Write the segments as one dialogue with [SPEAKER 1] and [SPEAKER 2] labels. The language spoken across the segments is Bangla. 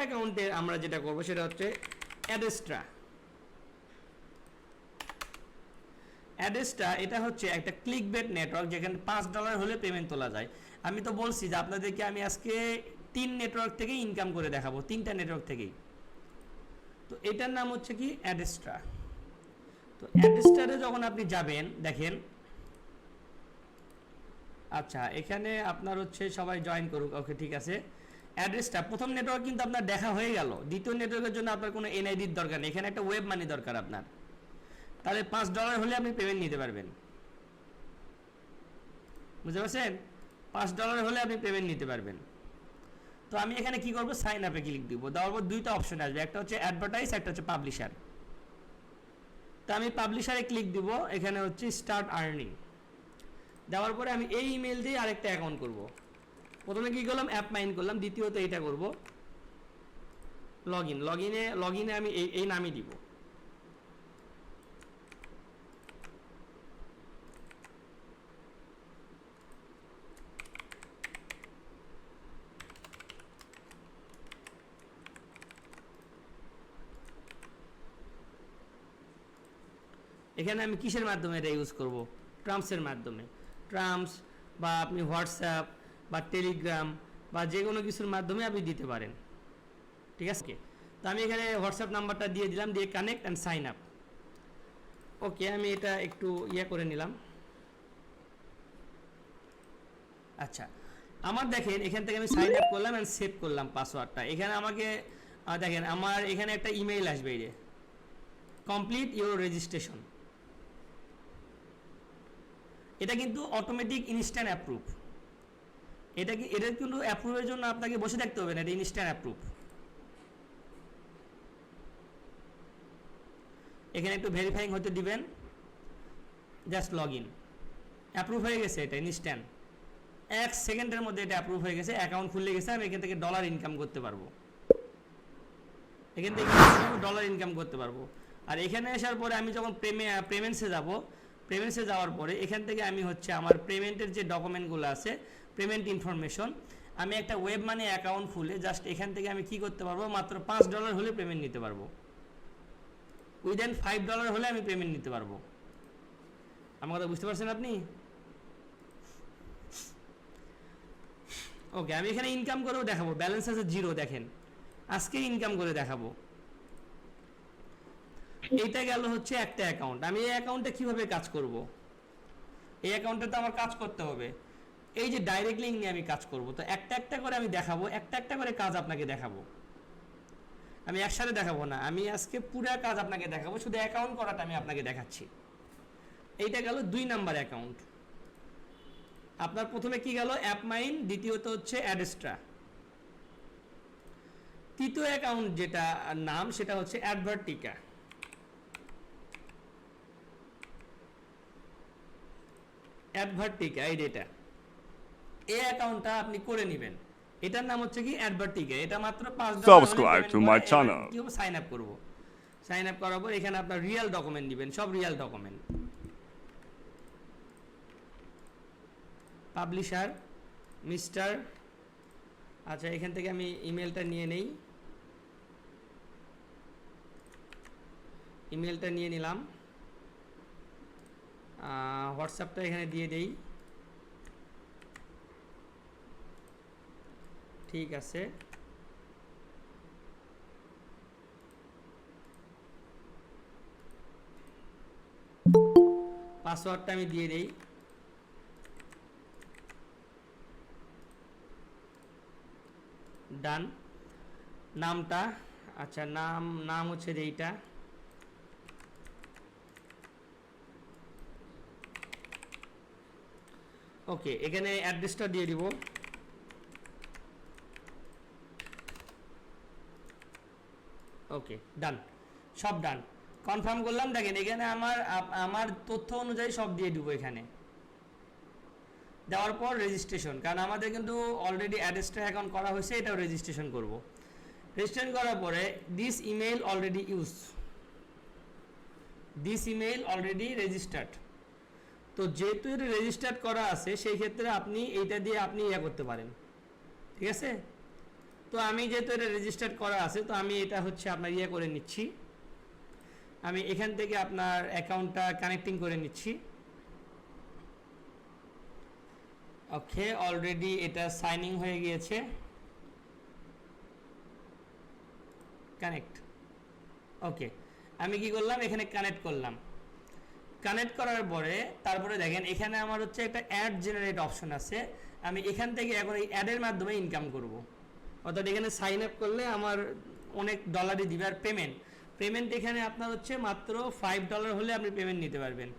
[SPEAKER 1] অ্যাকাউন্টে আমরা যেটা করব সেটা হচ্ছে অ্যাডেস্ট্রা। অ্যাডেস্ট্রা এটা হচ্ছে একটা ক্লিকবেট নেটওয়ার্ক, যেখানে $5 হলে পেমেন্ট তোলা যায়। আমি তো বলছি যে আপনাদেরকে আমি আজকে 3 নেটওয়ার্ক থেকে ইনকাম করে দেখাবো, 3টা নেটওয়ার্ক থেকেই। তো এটার নাম হচ্ছে কি অ্যাডেস্ট্রা। তো অ্যাডেস্ট্রারে যখন আপনি যাবেন দেখেন, আচ্ছা এখানে আপনার হচ্ছে সবাই জয়েন করুক, ওকে ঠিক আছে। অ্যাড্রেসটা প্রথম নেটওয়ার্ক কিন্তু আপনার দেখা হয়ে গেল। দ্বিতীয় নেটওয়ার্কের জন্য আপনার কোনো এনআইডির দরকার নেই, এখানে একটা ওয়েব মানি দরকার আপনার। তাহলে $5 হলে আপনি পেমেন্ট নিতে পারবেন, বুঝতে পারছেন? $5 হলে আপনি পেমেন্ট নিতে পারবেন। তো আমি এখানে কি করব, সাইন আপে ক্লিক দিব। দেওয়ার পর দুইটা অপশন আসবে, একটা হচ্ছে অ্যাডভার্টাইজ, একটা হচ্ছে পাবলিশার। তো আমি পাবলিশারে ক্লিক দিব, এখানে হচ্ছে স্টার্ট আর্নিং। দেওয়ার পরে আমি এই ইমেল দিয়ে আরেকটা অ্যাকাউন্ট করব। প্রথমে কি করলাম, অ্যাপ মাইন করলাম, দ্বিতীয়ত এটা করব লগ ইনে আমি এই নামই দিব। এখানে আমি কিসের মাধ্যমে এটা ইউজ করব, ট্রাম্পসের মাধ্যমে। ট্রাম্পস বা আপনি হোয়াটসঅ্যাপ বা টেলিগ্রাম বা যে কোনো কিছুর মাধ্যমে আপনি দিতে পারেন, ঠিক আছে। তো আমি এখানে হোয়াটসঅ্যাপ নাম্বারটা দিয়ে দিলাম, দিয়ে কানেক্ট অ্যান্ড সাইন আপ। ওকে, আমি এটা একটু করে নিলাম। আচ্ছা, আমার দেখেন এখান থেকে আমি সাইন আপ করলাম অ্যান্ড সেভ করলাম পাসওয়ার্ডটা। এখানে আমাকে দেখেন আমার এখানে একটা ইমেইল আসবে, এই কমপ্লিট ইউর রেজিস্ট্রেশন। এটা কিন্তু অটোমেটিক ইনস্ট্যান্ট অ্যাপ্রুভ। এটা কিন্তু অ্যাপ্রুভের জন্য আপনাকে বসে থাকতে হবে না, এটা ইনস্ট্যান্ট অ্যাপ্রুভ। এখানে একটু ভেরিফাইং হতে দিবেন, জাস্ট লগ ইন। অ্যাপ্রুভ হয়ে গেছে, এটা ইনস্ট্যান্ট 1 সেকেন্ডের মধ্যে এটা অ্যাপ্রুভ হয়ে গেছে, অ্যাকাউন্ট খুলে গেছে। আমি এখান থেকে ডলার ইনকাম করতে পারবো, এখান থেকে ডলার ইনকাম করতে পারবো। আর এখানে আসার পরে আমি যখন পেমেন্টসে যাব, পেমেন্টসে যাওয়ার পরে এখান থেকে আমি হচ্ছে আমার পেমেন্টের যে ডকুমেন্টগুলো আছে, পেমেন্ট ইনফরমেশন, আমি একটা ওয়েব মানি অ্যাকাউন্ট খুলে জাস্ট এখান থেকে আমি কি করতে পারবো, মাত্র $5 হলে পেমেন্ট নিতে পারবো। উইদিন $5 হলে আমি পেমেন্ট নিতে পারবো। আমার কথা বুঝতে পারছেন আপনি? ওকে, আমি এখানে ইনকাম করেও দেখাবো, ব্যালেন্স আছে 0, দেখেন আজকে ইনকাম করে দেখাবো। এইটা গেল হচ্ছে একটা অ্যাকাউন্ট। আমি এই অ্যাকাউন্টে কিভাবে কাজ করব, এই অ্যাকাউন্টে তো আমার কাজ করতে হবে। এই যে ডাইরেক্ট লিঙ্ক নিয়ে আমি কাজ করব, তো একটা একটা করে আমি দেখাবো, একটা একটা করে কাজ আপনাকে দেখাবো। আমি একসাথে দেখাবো না, আমি আজকে পুরো কাজ আপনাকে দেখাবো, শুধু অ্যাকাউন্ট করাটা আমি আপনাকে দেখাচ্ছি। এইটা গেল 2 নাম্বার অ্যাকাউন্ট। আপনার প্রথমে কি গেল, অ্যাপ মাইন, দ্বিতীয়ত হচ্ছে অ্যাডেস্ট্রা। তৃতীয় অ্যাকাউন্ট যেটা নাম সেটা হচ্ছে অ্যাডভার্টিকা। অ্যাডভার্টিকা, এই ডেটা, এই অ্যাকাউন্টটা আপনি করে নেবেন। এটার নাম হচ্ছে কি অ্যাডভার্টিকা। এটা মাত্র $5
[SPEAKER 2] Subscribe to my channel.
[SPEAKER 1] কি হবে, সাইন আপ করব। সাইন আপ করার পর এখানে আপনার রিয়েল ডকুমেন্ট দিবেন, সব রিয়েল ডকুমেন্ট। পাবলিশার মিস্টার, আচ্ছা এখান থেকে আমি ইমেলটা নিয়ে নেই, ইমেলটা নিয়ে নিলাম। হোয়াটসঅ্যাপটা এখানে দিয়ে দেই, ঠিক আছে। পাসওয়ার্ডটা আমি দিয়ে দেই, ডান। নামটা, আচ্ছা নাম হচ্ছে এইটা, ওকে। এখানে অ্যাড্রেসটা দিয়ে দিব, ওকে ডান, সব ডান, কনফার্ম করলাম। দেখেন এখানে আমার তথ্য অনুযায়ী সব দিয়ে দিব। এখানে দেওয়ার পর রেজিস্ট্রেশন, কারণ আমাদের কিন্তু অলরেডি অ্যাডেস্ট্রা অ্যাকাউন্ট করা হয়েছে, এটাও রেজিস্ট্রেশন করব। রেজিস্ট্রেশন করার পরে this email already use, this email already registered. তো যেহেতু এটা রেজিস্টার্ড করা আছে, সেই ক্ষেত্রে আপনি এইটা দিয়ে আপনি করতে পারেন, ঠিক আছে। তো আমি যেহেতু এটা রেজিস্টার্ড করা আছে, তো আমি এটা হচ্ছে আপনার ইয়ে করে নিচ্ছি, আমি এখান থেকে আপনার অ্যাকাউন্টটা কানেক্টিং করে নিচ্ছি। ওকে, অলরেডি এটা সাইনিং হয়ে গিয়েছে। কানেক্ট। ওকে, আমি কি করলাম, এখানে কানেক্ট করলাম। কানেক্ট করার পরে তারপরে দেখেন এখানে আমার হচ্ছে একটা অ্যাড জেনারেট অপশন আছে, আমি এখান থেকে এখন এই অ্যাডের মাধ্যমে ইনকাম করব। অর্থাৎ এখানে সাইন আপ করলে আমার অনেক ডলারই দিবে। আর পেমেন্ট এখানে আপনার হচ্ছে মাত্র $5 হলে আপনি পেমেন্ট নিতে পারবেন।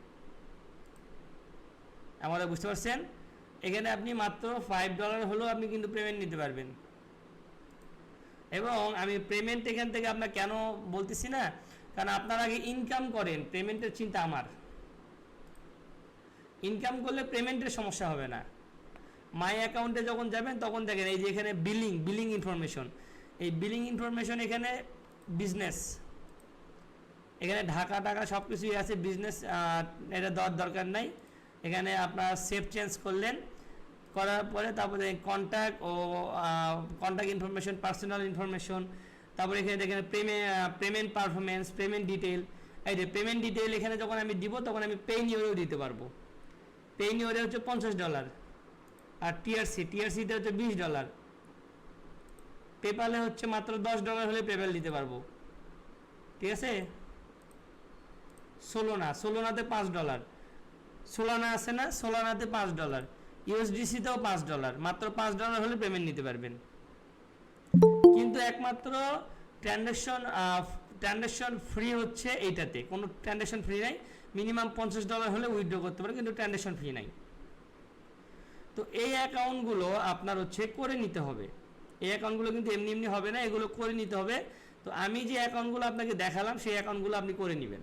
[SPEAKER 1] আমাদের বুঝতে পারছেন, এখানে আপনি মাত্র $5 হলেও আপনি কিন্তু পেমেন্ট নিতে পারবেন। এবং আমি পেমেন্ট এখান থেকে আপনার কেন বলতেছি না, কারণ আপনার আগে ইনকাম করেন, পেমেন্টের চিন্তা আমার। ইনকাম করলে পেমেন্টের সমস্যা হবে না। মাই অ্যাকাউন্টে যখন যাবেন তখন দেখেন এই যে এখানে বিলিং ইনফরমেশন, এই বিলিং ইনফরমেশন এখানে বিজনেস, এখানে ঢাকা সব কিছুই আছে, বিজনেস এটা দেওয়ার দরকার নাই। এখানে আপনার সেভ চেঞ্জ করলেন, করার পরে তারপরে কন্ট্যাক্ট ও কন্ট্যাক্ট ইনফরমেশন, পার্সোনাল ইনফরমেশন, তারপরে এখানে দেখেন পেমেন্ট পারফরমেন্স, পেমেন্ট ডিটেল। এই যে পেমেন্ট ডিটেল এখানে যখন আমি দিব তখন আমি পে নিউরেও দিতে পারবো। পে নিউরে হচ্ছে $50, আর টিআরসিতে হচ্ছে $20, পেপালে হচ্ছে মাত্র $10 হলে পেপাল দিতে পারবো। ঠিক আছে, সোলোনাতে $5, সোলানা আছে না, সোলানাতে $5, ইউএসডিসিতেও $5, মাত্র $5 হলে পেমেন্ট নিতে পারবেন। কিন্তু একমাত্র ট্রানজাকশন ফ্রি হচ্ছে এইটাতে, কোনো ট্রানজাকশন ফ্রি নাই, মিনিমাম $50 হলে উইথড্র করতে পারে, কিন্তু ট্রানজাকশন ফ্রি নাই। তো এই অ্যাকাউন্টগুলো আপনার হচ্ছে করে নিতে হবে। এই অ্যাকাউন্টগুলো কিন্তু এমনি হবে না, এগুলো করে নিতে হবে। তো আমি যে অ্যাকাউন্টগুলো আপনাকে দেখালাম সেই অ্যাকাউন্টগুলো আপনি করে নেবেন।